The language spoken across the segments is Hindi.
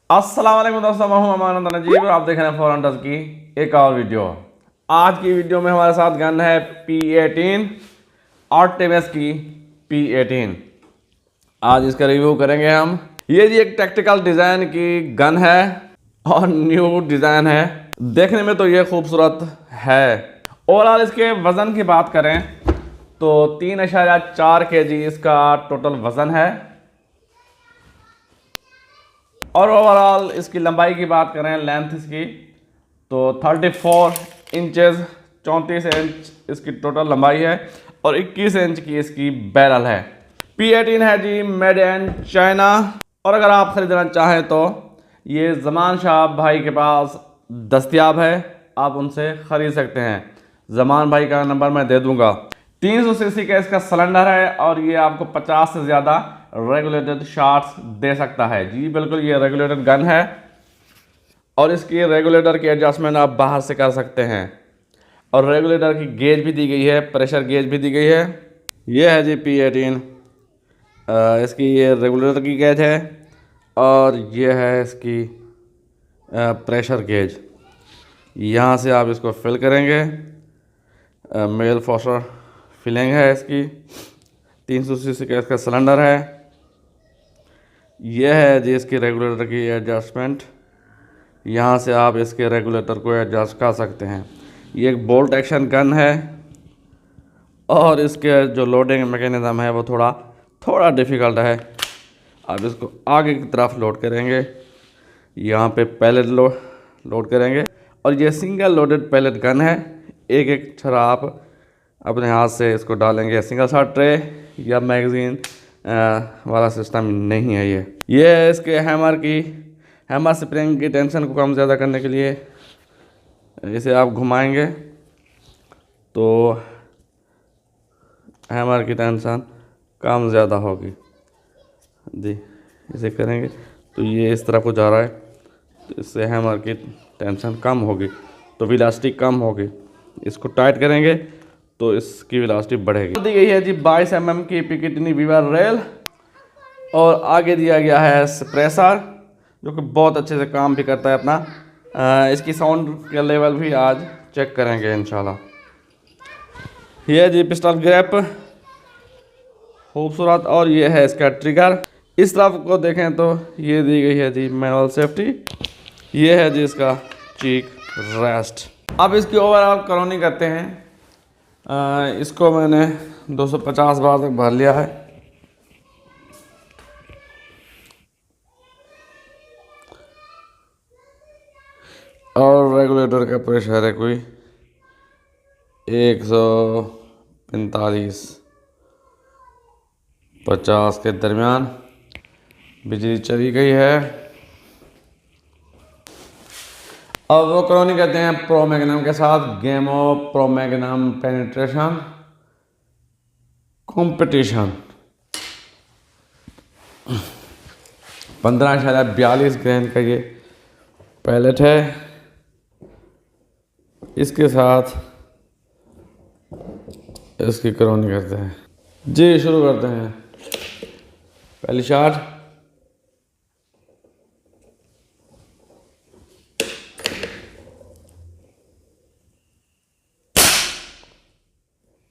अस्सलाम वालेकुम दोस्तों, मैं हूं अमान नजीब और आप देख रहे हैं फॉर हंटर्स की एक और वीडियो। आज की वीडियो में हमारे साथ गन है P18 आर्टेमिस की P18। आज इसका रिव्यू करेंगे हम। ये जी एक टैक्टिकल डिज़ाइन की गन है और न्यू डिज़ाइन है। देखने में तो ये खूबसूरत है। ओवरऑल इसके वज़न की बात करें तो 3.4 kg इसका टोटल वज़न है। और ओवरऑल इसकी लंबाई की बात करें, लेंथ इसकी तो 34 इंचेस 34 इंच इसकी टोटल लंबाई है और 21 इंच की इसकी बैरल है। P18 है जी मेड इन चाइना। और अगर आप ख़रीदना चाहें तो ये ज़मान शाह भाई के पास दस्तयाब है, आप उनसे ख़रीद सकते हैं। ज़मान भाई का नंबर मैं दे दूंगा। 300 सीसी का इसका सिलेंडर है और ये आपको 50 से ज़्यादा रेगुलेटेड शॉट्स दे सकता है। जी बिल्कुल, ये रेगुलेटेड गन है और इसकी रेगुलेटर की एडजस्टमेंट आप बाहर से कर सकते हैं। और रेगुलेटर की गेज भी दी गई है, प्रेशर गेज भी दी गई है। ये है जी P18, इसकी ये रेगुलेटर की गेज है और ये है इसकी प्रेशर गेज। यहाँ से आप इसको फिल करेंगे। मेल फॉस्टर फिलिंग है इसकी। 300 सीसी का इसका सिलेंडर है। यह है जी इसकी रेगुलेटर की एडजस्टमेंट। यहाँ से आप इसके रेगुलेटर को एडजस्ट कर सकते हैं। ये एक बोल्ट एक्शन गन है और इसके जो लोडिंग मैकेनिज़्म है वो थोड़ा डिफ़िकल्ट है। आप इसको आगे की तरफ लोड करेंगे, यहाँ पे पैलेट लोड करेंगे और ये सिंगल लोडेड पैलेट गन है। एक एक छरा आप अपने हाथ से इसको डालेंगे। सिंगल शॉट ट्रे या मैगज़ीन वाला सिस्टम नहीं है ये है इसके हैमर स्प्रिंग की टेंशन को कम ज़्यादा करने के लिए इसे आप घुमाएंगे तो हैमर की टेंशन कम ज़्यादा होगी। जी इसे करेंगे तो ये इस तरफ को जा रहा है, तो इससे हैमर की टेंशन कम होगी, तो वेलोसिटी कम होगी। इसको टाइट करेंगे तो इसकी वेलोसिटी बढ़ेगी। दी गई है जी 22 mm की पिकेटिनी वीवर रेल और आगे दिया गया है सप्रेसर जो कि बहुत अच्छे से काम भी करता है अपना। इसकी साउंड का लेवल भी आज चेक करेंगे इंशाल्लाह। ये जी पिस्टल ग्रिप खूबसूरत और ये है इसका ट्रिगर। इस तरफ को देखें तो ये दी गई है जी मैनुअल सेफ्टी। ये है जी इसका चीक रेस्ट। अब इसकी ओवरऑल कॉलोनी करते हैं। इसको मैंने 250 बार तक भर लिया है। और रेगुलेटर का प्रेशर है कोई 145-50 के दरमियान। बिजली चली गई है। अब वो कॉलोनी कहते हैं प्रो मैग्नम के साथ गेमो pro magnum penetration competition. 15.42 grain का ये पैलेट है। इसके साथ इसकी कॉलोनी करते हैं जी। शुरू करते हैं। पहली शॉट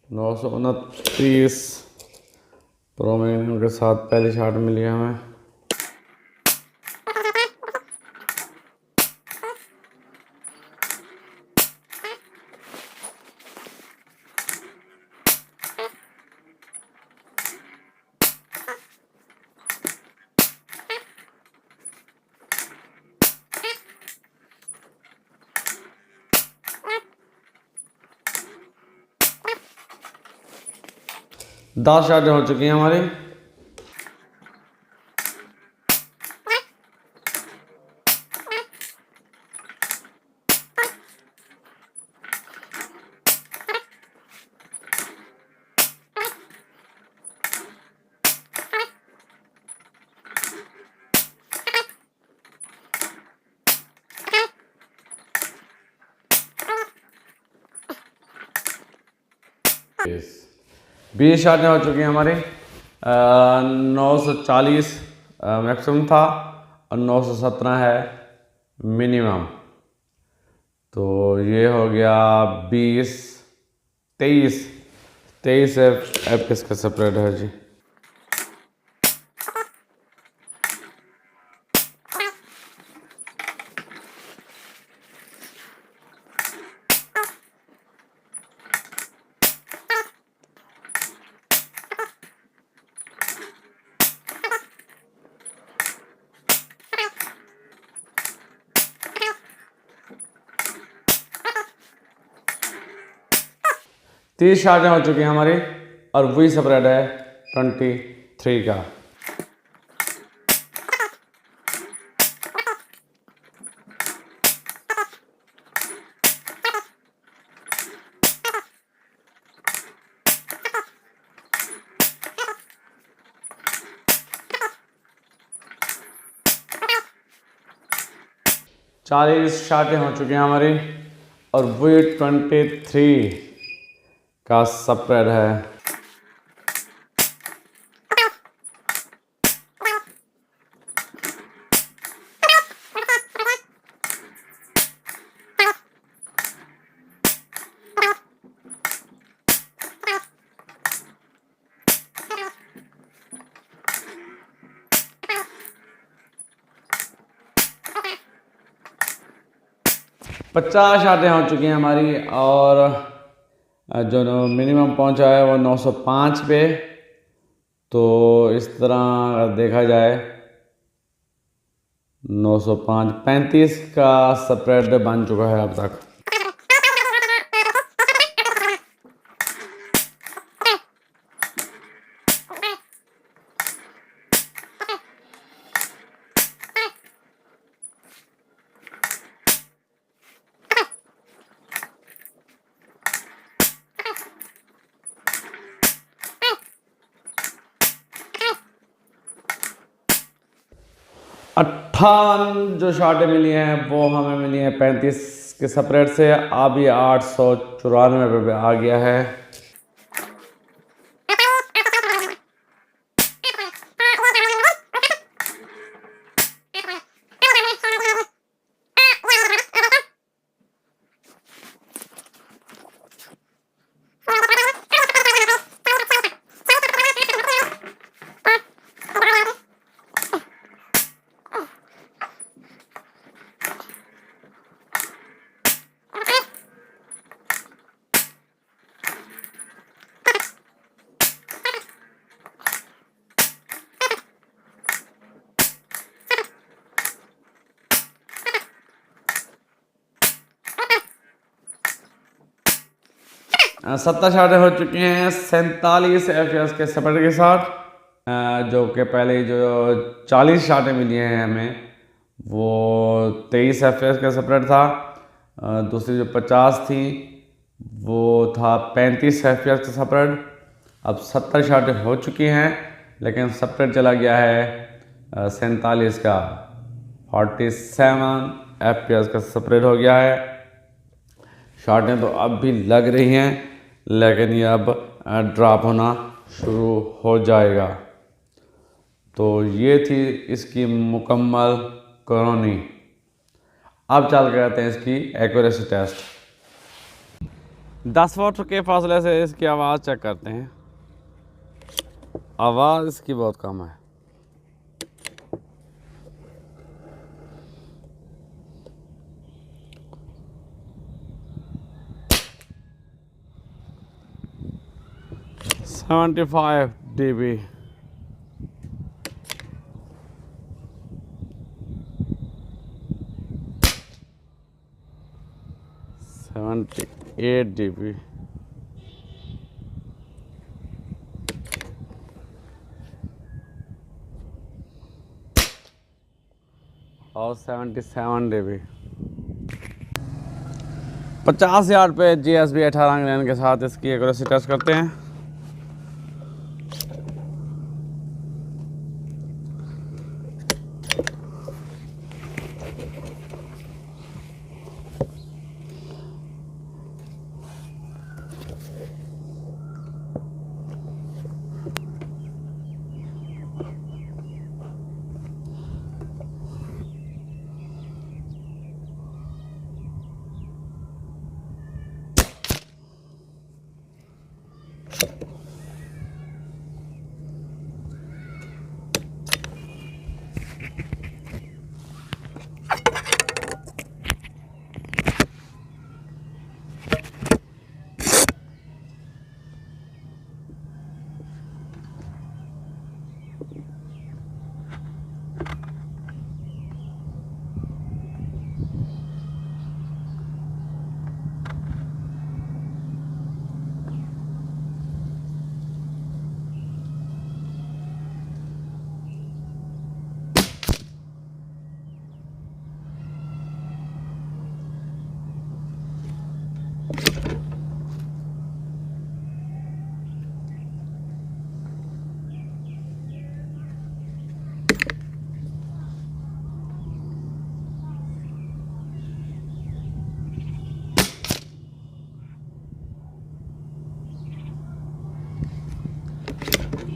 नौ सौ 29 प्रो मैग्नम के साथ पहली शॉट मिली हमें। दस शॉटें हो चुकी हैं हमारी। बीस शॉटें हो चुकी हैं हमारी। 940 मैक्सिमम था और 917 है मिनिमम। तो ये हो गया 20, 23 एफ किसका स्प्रेड है जी। तीस शार्टें हो चुकी हैं हमारी और वही स्प्रेड है 23 का। चालीस शार्टें हो चुकी हैं हमारी और वही 23 का स्प्रेड है। पचास शार्टें हो चुकी हैं हमारी और जो मिनिमम पहुंचा है वो 905 पे। तो इस तरह अगर देखा जाए 905 35 का स्प्रेड बन चुका है अब तक। अट्ठावन जो शार्टें मिली हैं वो हमें मिली हैं 35 के स्प्रेड से। अब ये 894 पे आ गया है। सत्तर शार्टें हो चुकी हैं 47 FPS के स्प्रेड के साथ। जो कि पहले जो 40 शार्टें मिली हैं हमें वो 23 FPS का स्प्रेड था। दूसरी जो 50 थी वो था 35 FPS का स्प्रेड। अब 70 शार्टें हो चुकी हैं लेकिन स्प्रेड चला गया है 47 का। 47 FPS का स्प्रेड हो गया है। शार्टें तो अब भी लग रही हैं लेकिन ये अब ड्रॉप होना शुरू हो जाएगा। तो ये थी इसकी मुकम्मल कहानी। अब चल के आते हैं इसकी एक्यूरेसी टेस्ट। 10 फुट के फासले से इसकी आवाज़ चेक करते हैं। आवाज़ इसकी बहुत कम है। $75 dB। $78 dB। और 77 dB। 50 यार्ड पे GSB 18 ग्रेन के साथ इसकी एक्यूरेसी टेस्ट करते हैं।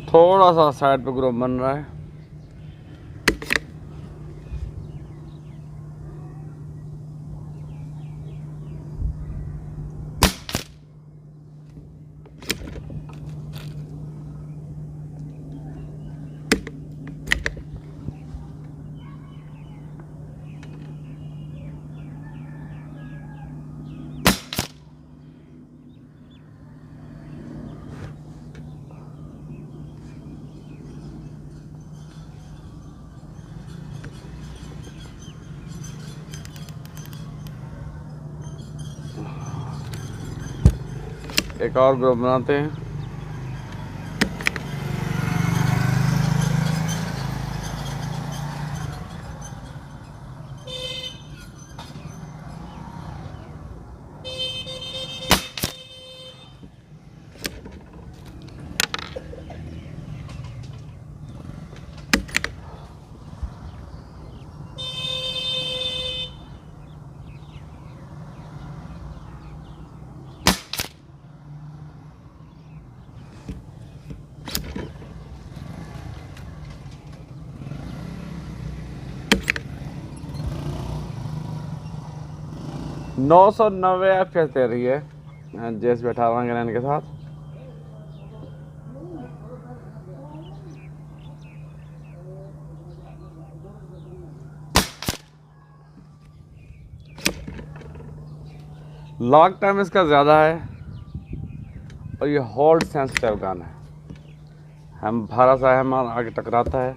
थोड़ा सा साइड पे ग्रुप बन रहा है। एक और ग्रुप बनाते हैं। नौ 990 FPS दे रही है JSP 18 ग्रैंड के साथ। लॉक टाइम इसका ज़्यादा है और ये होल्ड सेंसिटिव गन है। हम भारा सा हमारा आगे टकराता है।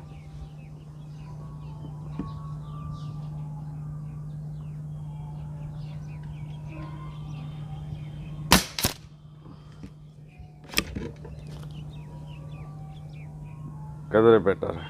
कदर बेटर है।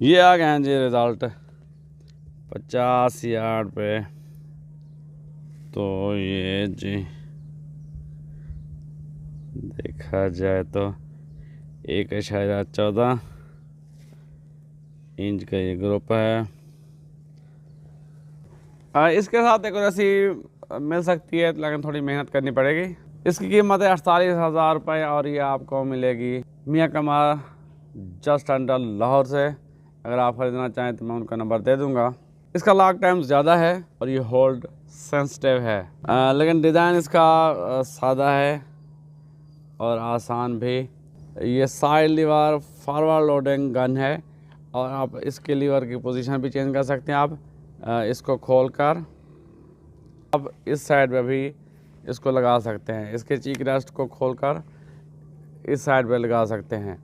ये आ गए हैं जी रिज़ल्ट 50 यार्ड पे। तो ये जी देखा जाए तो 1.14 इंच का ये ग्रुप है। इसके साथ एक्यूरेसी मिल सकती है लेकिन थोड़ी मेहनत करनी पड़ेगी। इसकी कीमत है 48,000 रुपये और ये आपको मिलेगी मियाँ कमार जस्ट अंडर लाहौर से। अगर आप ख़रीदना चाहें तो मैं उनका नंबर दे दूंगा। इसका लॉक टाइम ज़्यादा है और ये होल्ड सेंसिटिव है, लेकिन डिज़ाइन इसका सादा है और आसान भी। ये side lever forward loading gun है और आप इसके लीवर की पोजीशन भी चेंज कर सकते हैं। आप इसको खोलकर अब इस साइड पे भी इसको लगा सकते हैं। इसके चीक रेस्ट को खोलकर इस साइड पे लगा सकते हैं।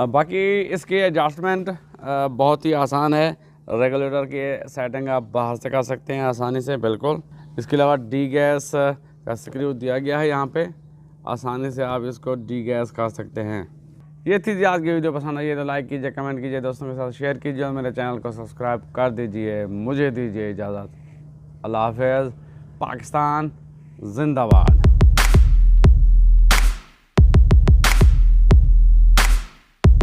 बाकी इसकी एडजस्टमेंट बहुत ही आसान है। रेगुलेटर की सेटिंग आप बाहर से कर सकते हैं आसानी से बिल्कुल। इसके अलावा डी गैस का स्क्रू दिया गया है यहाँ पे, आसानी से आप इसको डी गैस कर सकते हैं। ये थी जी आज की वीडियो। पसंद आई है तो लाइक कीजिए, कमेंट कीजिए, दोस्तों के साथ शेयर कीजिए और मेरे चैनल को सब्सक्राइब कर दीजिए। मुझे दीजिए इजाज़त। अल्लाह हाफ़िज़। पाकिस्तान जिंदाबाद।